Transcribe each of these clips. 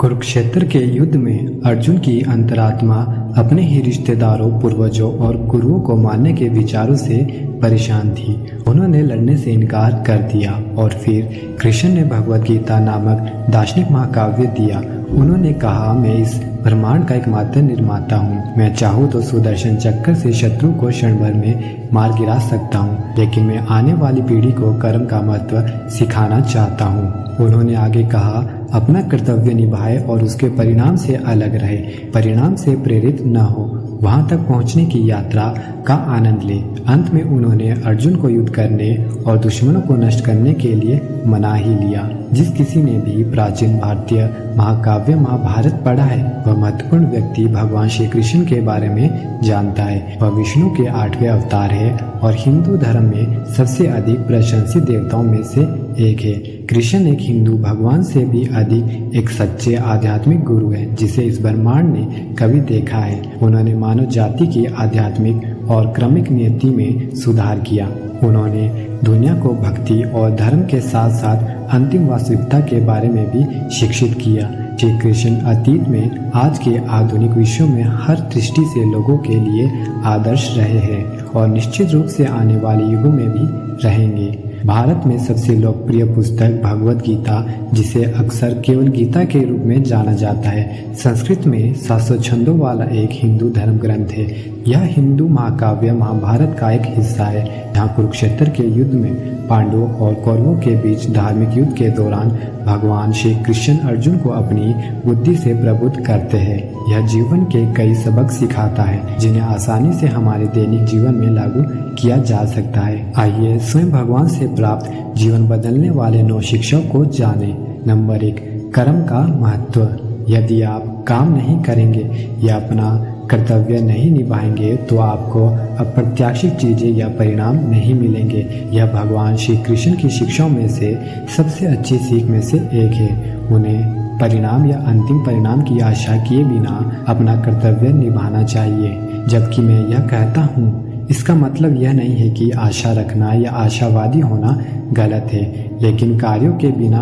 कुरुक्षेत्र के युद्ध में अर्जुन की अंतरात्मा अपने ही रिश्तेदारों, पूर्वजों और गुरुओं को मारने के विचारों से परेशान थी। उन्होंने लड़ने से इनकार कर दिया और फिर कृष्ण ने भगवद गीता नामक दार्शनिक महाकाव्य दिया। उन्होंने कहा, मैं इस ब्रह्मांड का एकमात्र निर्माता हूँ। मैं चाहूँ तो सुदर्शन चक्र से शत्रु को क्षण भर में मार गिरा सकता हूँ, लेकिन मैं आने वाली पीढ़ी को कर्म का महत्व सिखाना चाहता हूँ। उन्होंने आगे कहा, अपना कर्तव्य निभाए और उसके परिणाम से अलग रहे, परिणाम से प्रेरित न हो, वहां तक पहुंचने की यात्रा का आनंद ले। अंत में उन्होंने अर्जुन को युद्ध करने और दुश्मनों को नष्ट करने के लिए मना ही लिया। जिस किसी ने भी प्राचीन भारतीय महाकाव्य महाभारत पढ़ा है, वह महत्वपूर्ण व्यक्ति भगवान श्री कृष्ण के बारे में जानता है। वह विष्णु के 8वें अवतार है और हिंदू धर्म में सबसे अधिक प्रशंसित देवताओं में से एक है। कृष्ण एक हिंदू भगवान से भी अधिक एक सच्चे आध्यात्मिक गुरु है, जिसे इस ब्रह्मांड ने कभी देखा है। उन्होंने मानव जाति की आध्यात्मिक और क्रमिक नियति में सुधार किया। उन्होंने दुनिया को भक्ति और धर्म के साथ साथ अंतिम वास्तविकता के बारे में भी शिक्षित किया। श्री कृष्ण अतीत में, आज के आधुनिक विश्व में हर दृष्टि से लोगों के लिए आदर्श रहे हैं और निश्चित रूप से आने वाले युगों में भी रहेंगे। भारत में सबसे लोकप्रिय पुस्तक भगवद गीता, जिसे अक्सर केवल गीता के रूप में जाना जाता है, संस्कृत में 700 छंदों वाला एक हिंदू धर्म ग्रंथ है। यह हिंदू महाकाव्य महाभारत का एक हिस्सा है, जहाँ कुरुक्षेत्र के युद्ध में पांडवों और कौरवों के बीच धार्मिक युद्ध के दौरान भगवान श्री कृष्ण अर्जुन को अपनी बुद्धि से प्रबुद्ध करते हैं। यह जीवन के कई सबक सिखाता है, जिन्हें आसानी से हमारे दैनिक जीवन में लागू किया जा सकता है। आइए स्वयं भगवान से प्राप्त जीवन बदलने वाले 9 शिक्षाओं को जानें। नंबर 1, कर्म का महत्व। यदि आप काम नहीं करेंगे या अपना कर्तव्य नहीं निभाएंगे तो आपको अप्रत्याशित चीजें या परिणाम नहीं मिलेंगे। यह भगवान श्री कृष्ण की शिक्षाओं में से सबसे अच्छी सीख में से एक है। उन्हें परिणाम या अंतिम परिणाम की आशा किए बिना अपना कर्तव्य निभाना चाहिए। जबकि मैं यह कहता हूँ, इसका मतलब यह नहीं है कि आशा रखना या आशावादी होना गलत है, लेकिन कार्यों के बिना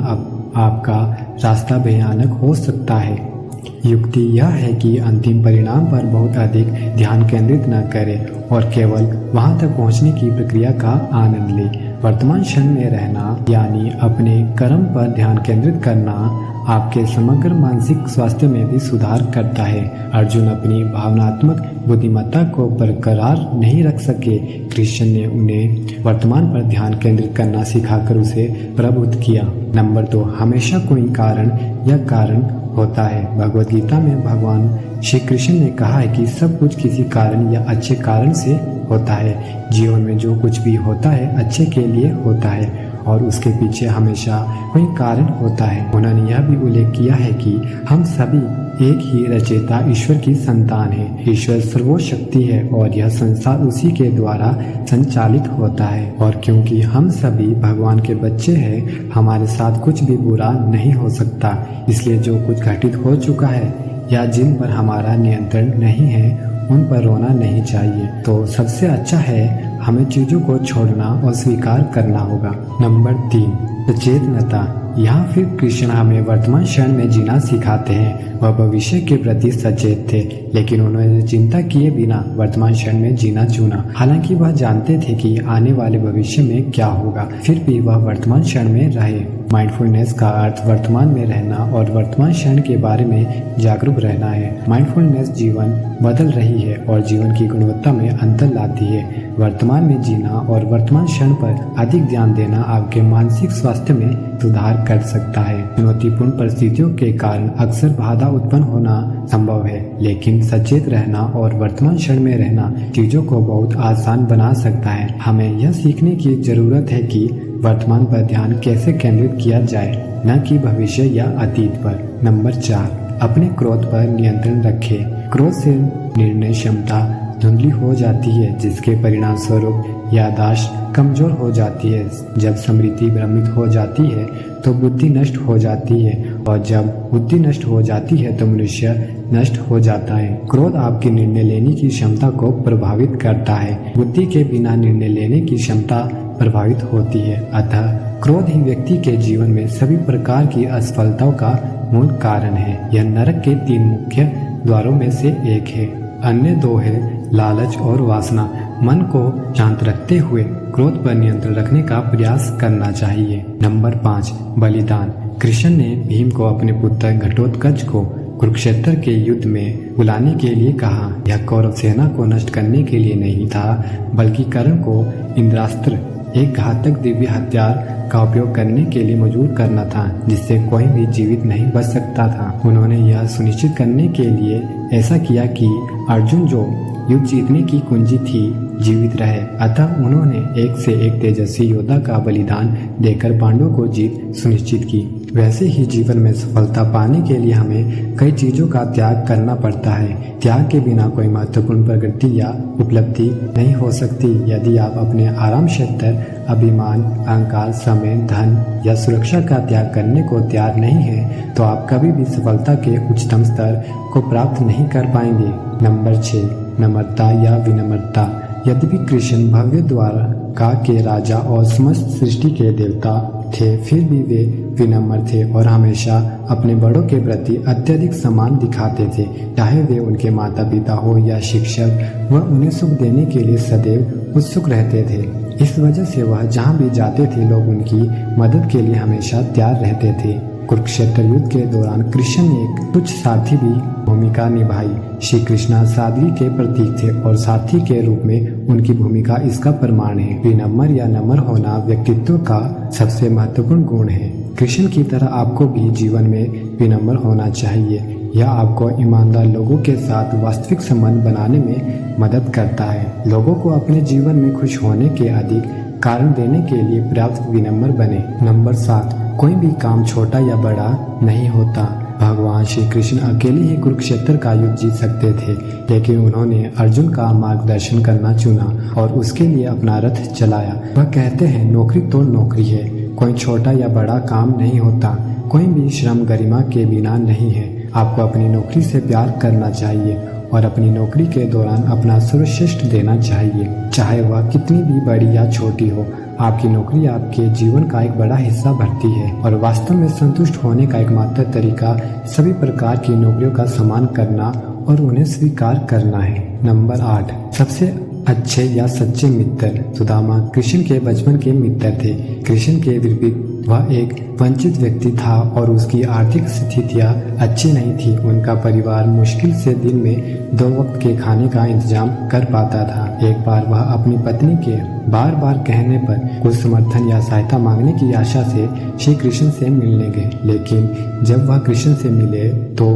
आपका रास्ता भयानक हो सकता है। युक्ति यह है कि अंतिम परिणाम पर बहुत अधिक ध्यान केंद्रित न करें और केवल वहां तक पहुंचने की प्रक्रिया का आनंद लें। वर्तमान क्षण में रहना यानी अपने कर्म पर ध्यान केंद्रित करना आपके समग्र मानसिक स्वास्थ्य में भी सुधार करता है। अर्जुन अपनी भावनात्मक बुद्धिमत्ता को बरकरार नहीं रख सके। कृष्ण ने उन्हें वर्तमान पर ध्यान केंद्रित करना सिखाकर उसे प्रबुद्ध किया। नंबर 2, हमेशा कोई कारण या कारण होता है। भगवद गीता में भगवान श्री कृष्ण ने कहा है कि सब कुछ किसी कारण या अच्छे कारण से होता है। जीवन में जो कुछ भी होता है अच्छे के लिए होता है और उसके पीछे हमेशा कोई कारण होता है। उन्होंने यह भी उल्लेख किया है कि हम सभी एक ही रचयिता ईश्वर की संतान हैं। ईश्वर सर्वशक्ति है और यह संसार उसी के द्वारा संचालित होता है। और क्योंकि हम सभी भगवान के बच्चे हैं, हमारे साथ कुछ भी बुरा नहीं हो सकता। इसलिए जो कुछ घटित हो चुका है या जिन पर हमारा नियंत्रण नहीं है, उन पर रोना नहीं चाहिए। तो सबसे अच्छा है हमें चीजों को छोड़ना और स्वीकार करना होगा। नंबर 3, सचेतनता। यहाँ फिर कृष्ण हमें वर्तमान क्षण में जीना सिखाते हैं। वह भविष्य के प्रति सचेत थे, लेकिन उन्होंने चिंता किए बिना वर्तमान क्षण में जीना चुना। हालांकि वह जानते थे कि आने वाले भविष्य में क्या होगा, फिर भी वह वर्तमान क्षण में रहे। माइंडफुलनेस का अर्थ वर्तमान में रहना और वर्तमान क्षण के बारे में जागरूक रहना है। माइंडफुलनेस जीवन बदल रही है और जीवन की गुणवत्ता में अंतर लाती है। वर्तमान में जीना और वर्तमान क्षण पर अधिक ध्यान देना आपके मानसिक स्वास्थ्य में सुधार कर सकता है। चुनौतीपूर्ण परिस्थितियों के कारण अक्सर बाधा उत्पन्न होना संभव है, लेकिन सचेत रहना और वर्तमान क्षण में रहना चीजों को बहुत आसान बना सकता है। हमें यह सीखने की जरूरत है कि वर्तमान पर ध्यान कैसे केंद्रित किया जाए, न कि भविष्य या अतीत पर। नंबर 4, अपने क्रोध पर नियंत्रण रखें। क्रोध से निर्णय क्षमता धुंधली हो जाती है, जिसके परिणाम स्वरूप याददाश्त कमजोर हो जाती है। जब स्मृति भ्रमित हो जाती है तो बुद्धि नष्ट हो जाती है और जब बुद्धि नष्ट हो जाती है तो मनुष्य नष्ट हो जाता है। क्रोध आपकी निर्णय लेने की क्षमता को प्रभावित करता है। बुद्धि के बिना निर्णय लेने की क्षमता प्रभावित होती है। अतः क्रोध ही व्यक्ति के जीवन में सभी प्रकार की असफलताओं का मूल कारण है। यह नरक के 3 मुख्य द्वारों में से एक है। अन्य 2 है लालच और वासना। मन को शांत रखते हुए क्रोध पर नियंत्रण रखने का प्रयास करना चाहिए। नंबर 5, बलिदान। कृष्ण ने भीम को अपने पुत्र घटोत्कच को कुरुक्षेत्र के युद्ध में बुलाने के लिए कहा। यह कौरव सेना को नष्ट करने के लिए नहीं था, बल्कि कर्ण को इंद्रास्त्र, एक घातक दिव्य हथियार का उपयोग करने के लिए मजबूर करना था, जिससे कोई भी जीवित नहीं बच सकता था। उन्होंने यह सुनिश्चित करने के लिए ऐसा किया कि अर्जुन, जो युद्ध जीतने की कुंजी थी, जीवित रहे। अतः उन्होंने एक से एक तेजस्वी योद्धा का बलिदान देकर पांडवों को जीत सुनिश्चित की। वैसे ही जीवन में सफलता पाने के लिए हमें कई चीजों का त्याग करना पड़ता है। त्याग के बिना कोई महत्वपूर्ण प्रगति या उपलब्धि नहीं हो सकती। यदि आप अपने आराम क्षेत्र, अभिमान, अहंकार, समय, धन या सुरक्षा का त्याग करने को तैयार नहीं है, तो आप कभी भी सफलता के उच्चतम स्तर को प्राप्त नहीं कर पाएंगे। नंबर 6, नम्रता या विनम्रता। यद्यपि कृष्ण भव्य द्वारका के राजा और समस्त सृष्टि के देवता थे, फिर भी वे विनम्र थे और हमेशा अपने बड़ों के प्रति अत्यधिक सम्मान दिखाते थे। चाहे वे उनके माता पिता हो या शिक्षक, वह उन्हें सुख देने के लिए सदैव उत्सुक रहते थे। इस वजह से वह जहाँ भी जाते थे, लोग उनकी मदद के लिए हमेशा तैयार रहते थे। कुरुक्षेत्र युद्ध के दौरान कृष्ण ने एक तुच्छ सारथी भी भूमिका निभाई। श्री कृष्ण सादगी के प्रतीक थे और सारथी के रूप में उनकी भूमिका इसका प्रमाण है। विनम्र या नम्र होना व्यक्तित्व का सबसे महत्वपूर्ण गुण है। कृष्ण की तरह आपको भी जीवन में विनम्र होना चाहिए। यह आपको ईमानदार लोगों के साथ वास्तविक संबंध बनाने में मदद करता है। लोगों को अपने जीवन में खुश होने के अधिक कारण देने के लिए पर्याप्त विनम्र बने। नंबर 7, कोई भी काम छोटा या बड़ा नहीं होता। भगवान श्री कृष्ण अकेले ही कुरुक्षेत्र का युद्ध जीत सकते थे, लेकिन उन्होंने अर्जुन का मार्गदर्शन करना चुना और उसके लिए अपना रथ चलाया। वह कहते हैं, नौकरी तो नौकरी है, कोई छोटा या बड़ा काम नहीं होता। कोई भी श्रम गरिमा के बिना नहीं है। आपको अपनी नौकरी से प्यार करना चाहिए और अपनी नौकरी के दौरान अपना सर्वश्रेष्ठ देना चाहिए, चाहे वह कितनी भी बड़ी या छोटी हो। आपकी नौकरी आपके जीवन का एक बड़ा हिस्सा भरती है और वास्तव में संतुष्ट होने का एकमात्र तरीका सभी प्रकार की नौकरियों का सम्मान करना और उन्हें स्वीकार करना है। नंबर 8, सबसे अच्छे या सच्चे मित्र। सुदामा कृष्ण के बचपन के मित्र थे। कृष्ण के विपरीत वह एक वंचित व्यक्ति था और उसकी आर्थिक स्थितियां अच्छी नहीं थी। उनका परिवार मुश्किल से दिन में 2 वक्त के खाने का इंतजाम कर पाता था। एक बार वह अपनी पत्नी के बार बार कहने पर कुछ समर्थन या सहायता मांगने की आशा से श्री कृष्ण से मिलने गए, लेकिन जब वह कृष्ण से मिले तो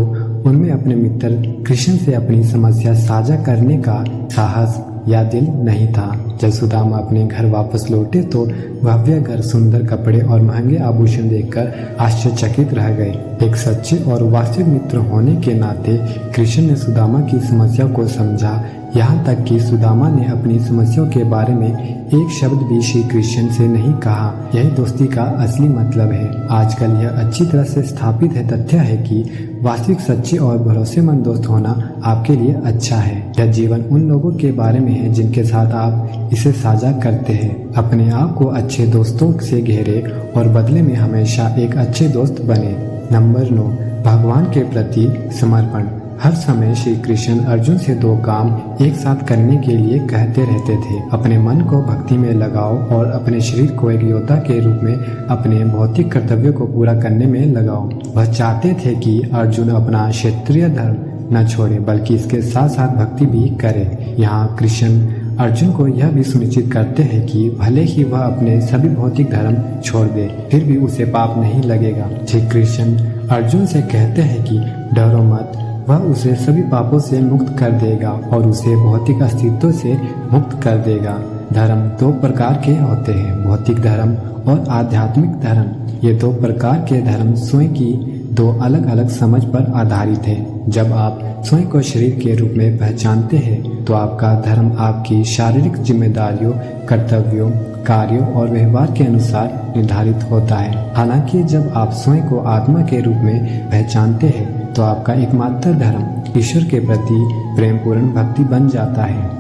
उनमें अपने मित्र कृष्ण से अपनी समस्या साझा करने का साहस या दिल नहीं था। जब सुदामा अपने घर वापस लौटे तो भव्य घर, सुंदर कपड़े और महंगे आभूषण देखकर आश्चर्यचकित रह गए। एक सच्चे और वास्तविक मित्र होने के नाते कृष्ण ने सुदामा की समस्या को समझा, यहाँ तक कि सुदामा ने अपनी समस्याओं के बारे में एक शब्द भी श्री कृष्ण से नहीं कहा। यही दोस्ती का असली मतलब है। आजकल यह अच्छी तरह से स्थापित है तथ्य है कि वास्तविक, सच्चे और भरोसेमंद दोस्त होना आपके लिए अच्छा है। यह जीवन उन लोगों के बारे में है जिनके साथ आप इसे साझा करते हैं। अपने आप को अच्छे दोस्तों से घेरे और बदले में हमेशा एक अच्छे दोस्त बने। नंबर 9, भगवान के प्रति समर्पण। हर समय श्री कृष्ण अर्जुन से 2 काम एक साथ करने के लिए कहते रहते थे। अपने मन को भक्ति में लगाओ और अपने शरीर को एक योद्धा के रूप में अपने भौतिक कर्तव्यों को पूरा करने में लगाओ। वह चाहते थे कि अर्जुन अपना क्षेत्रीय धर्म न छोड़े, बल्कि इसके साथ साथ भक्ति भी करे। यहाँ कृष्ण अर्जुन को यह भी सुनिश्चित करते हैं कि भले ही वह अपने सभी भौतिक धर्म छोड़ दे, फिर भी उसे पाप नहीं लगेगा। श्री कृष्ण अर्जुन से कहते हैं कि डरो मत, वह उसे सभी पापों से मुक्त कर देगा और उसे भौतिक अस्तित्व से मुक्त कर देगा। धर्म 2 प्रकार के होते हैं, भौतिक धर्म और आध्यात्मिक धर्म। ये 2 प्रकार के धर्म स्वयं की 2 अलग अलग समझ पर आधारित है। जब आप स्वयं को शरीर के रूप में पहचानते हैं तो आपका धर्म आपकी शारीरिक जिम्मेदारियों, कर्तव्यों, कार्यों और व्यवहार के अनुसार निर्धारित होता है। हालांकि जब आप स्वयं को आत्मा के रूप में पहचानते हैं तो आपका एकमात्र धर्म ईश्वर के प्रति प्रेमपूर्ण भक्ति बन जाता है।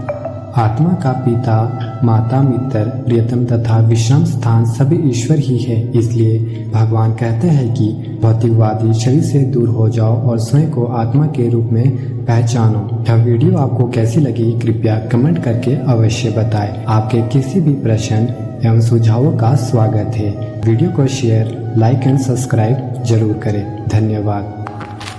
आत्मा का पिता, माता, मित्र, प्रियतम तथा विश्राम स्थान सभी ईश्वर ही है। इसलिए भगवान कहते हैं कि भौतिकवादी शरीर से दूर हो जाओ और स्वयं को आत्मा के रूप में पहचानो। यह वीडियो आपको कैसी लगी कृपया कमेंट करके अवश्य बताएं। आपके किसी भी प्रश्न एवं सुझावों का स्वागत है। वीडियो को शेयर, लाइक एंड सब्सक्राइब जरूर करें। धन्यवाद।